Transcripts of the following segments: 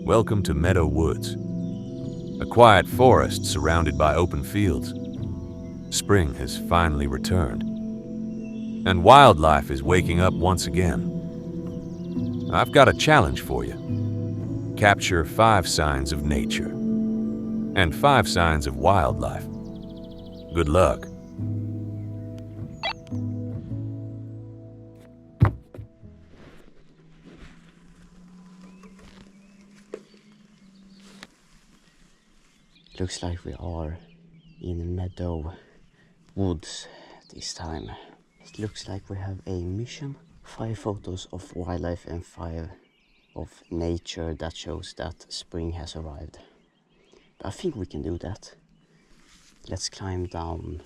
Welcome to Meadow Woods, a quiet forest surrounded by open fields. Spring has finally returned, and wildlife is waking up once again. I've got a challenge for you. Capture 5 signs of nature and 5 signs of wildlife. Good luck. Looks like we are in Meadow Woods this time. It looks like we have a mission. 5 photos of wildlife and 5 of nature that shows that spring has arrived. But I think we can do that. Let's climb down.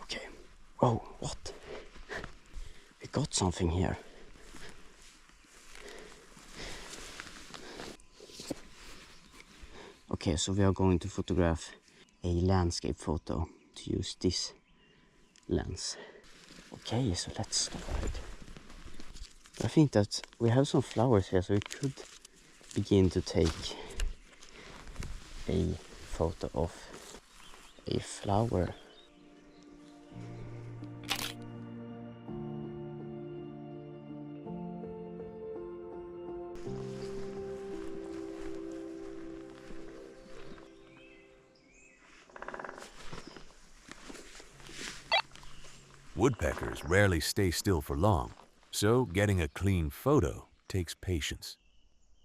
Okay. Oh, what? We got something here. Okay, so we are going to photograph a landscape photo to use this lens. Okay, so let's start. I think that we have some flowers here, so we could begin to take a photo of a flower. Woodpeckers rarely stay still for long, so getting a clean photo takes patience.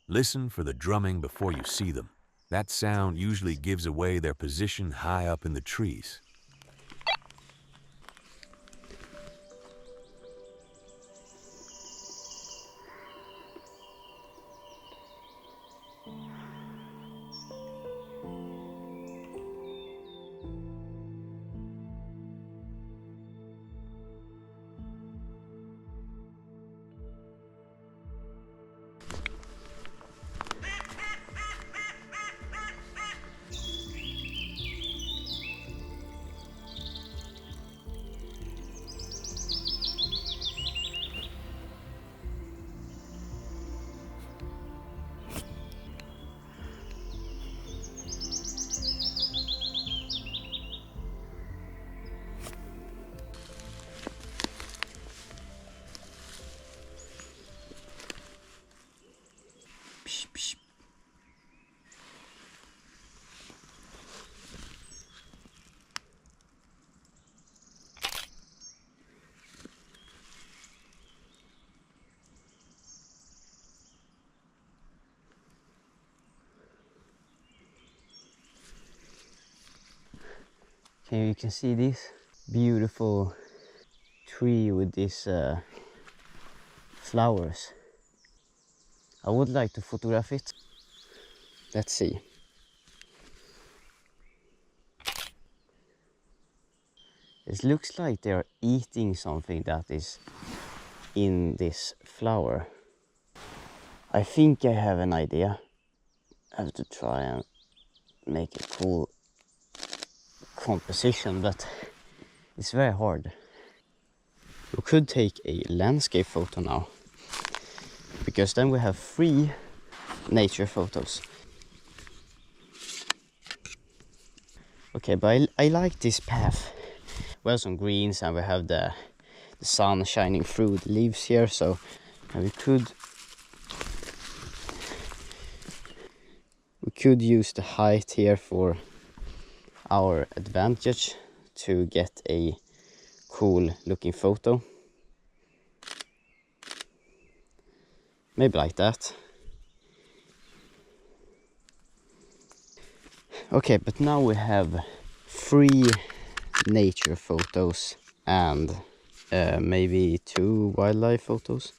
Listen for the drumming before you see them. That sound usually gives away their position high up in the trees. Psh, psh. Okay, you can see this beautiful tree with these flowers. I would like to photograph it. Let's see. It looks like they are eating something that is in this flower. I think I have an idea. I have to try and make a cool composition, but it's very hard. We could take a landscape photo now, because then we have 3 nature photos. Okay, but I like this path. We have some greens and we have the sun shining through the leaves here, so we could use the height here for our advantage to get a cool looking photo. Maybe like that. Okay, but now we have 3 nature photos and maybe 2 wildlife photos.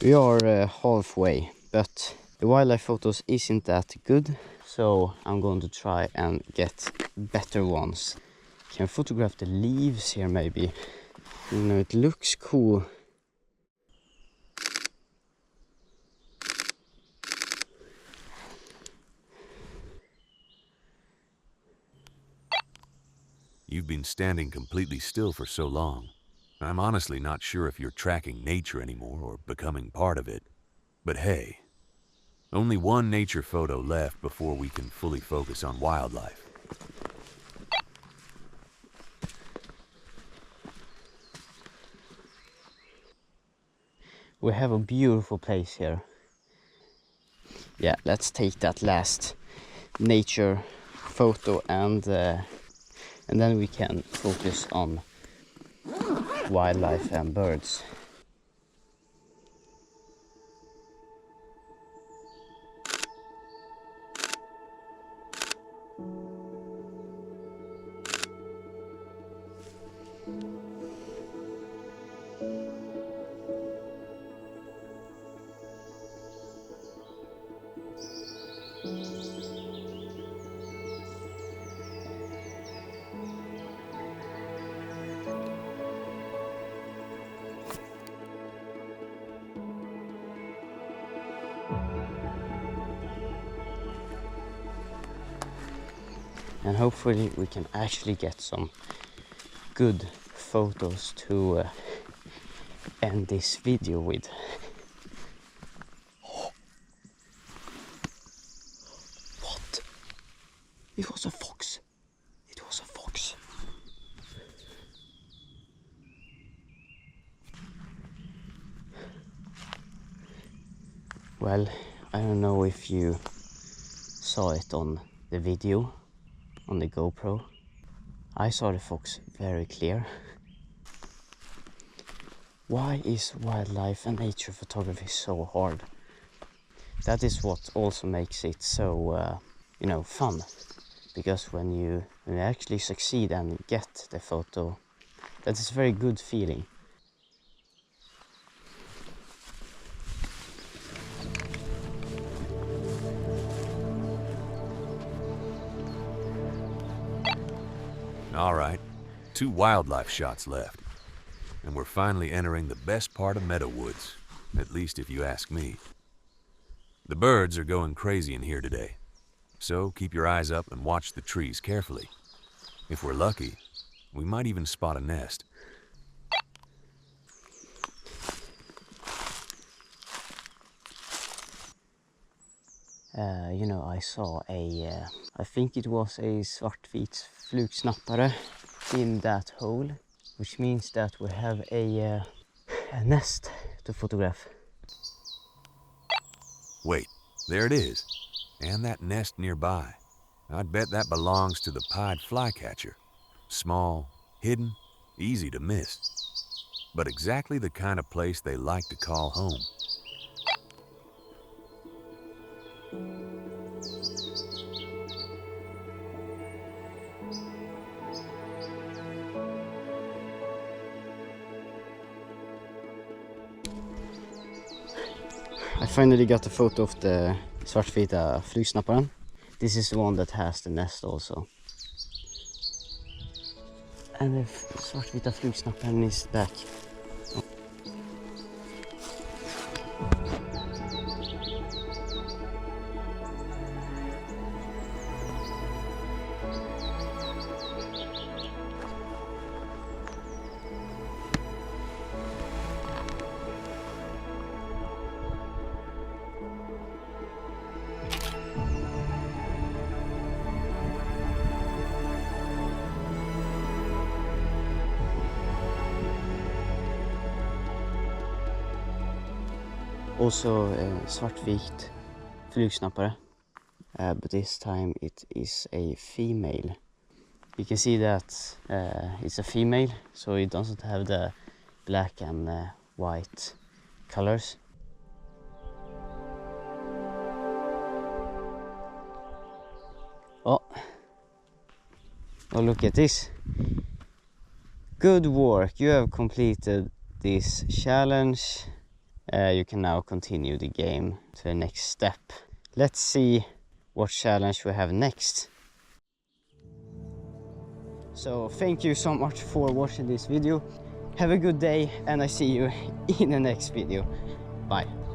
We are halfway, but the wildlife photos isn't that good, so I'm going to try and get better ones. Can I photograph the leaves here maybe? You know, it looks cool. You've been standing completely still for so long. I'm honestly not sure if you're tracking nature anymore or becoming part of it. But hey, only one nature photo left before we can fully focus on wildlife. We have a beautiful place here. Yeah, let's take that last nature photo and then we can focus on wildlife and birds. And hopefully we can actually get some good photos to end this video with. What? It was a fox. It was a fox. Well, I don't know if you saw it on the video on the GoPro. I saw the fox very clear. Why is wildlife and nature photography so hard? That is what also makes it so, fun. Because when you actually succeed and get the photo, that is a very good feeling. All right, 2 wildlife shots left. And we're finally entering the best part of Meadow Woods, at least if you ask me. The birds are going crazy in here today, so keep your eyes up and watch the trees carefully. If we're lucky, we might even spot a nest. I saw I think it was a svartvit flugsnappare in that hole, which means that we have a nest to photograph. Wait, there it is, and that nest nearby. I'd bet that belongs to the Pied Flycatcher. Small, hidden, easy to miss, but exactly the kind of place they like to call home. I finally got a photo of the svartvita flugsnapparen. This is the one that has the nest also. And the svartvita flugsnapparen is back. Also svartvit flugsnappare, but this time it is a female. You can see that it's a female, so it doesn't have the black and white colors. Oh, look at this. Good work, you have completed this challenge. You can now continue the game to the next step. Let's see what challenge we have next. So thank you so much for watching this video. Have a good day and I see you in the next video. Bye.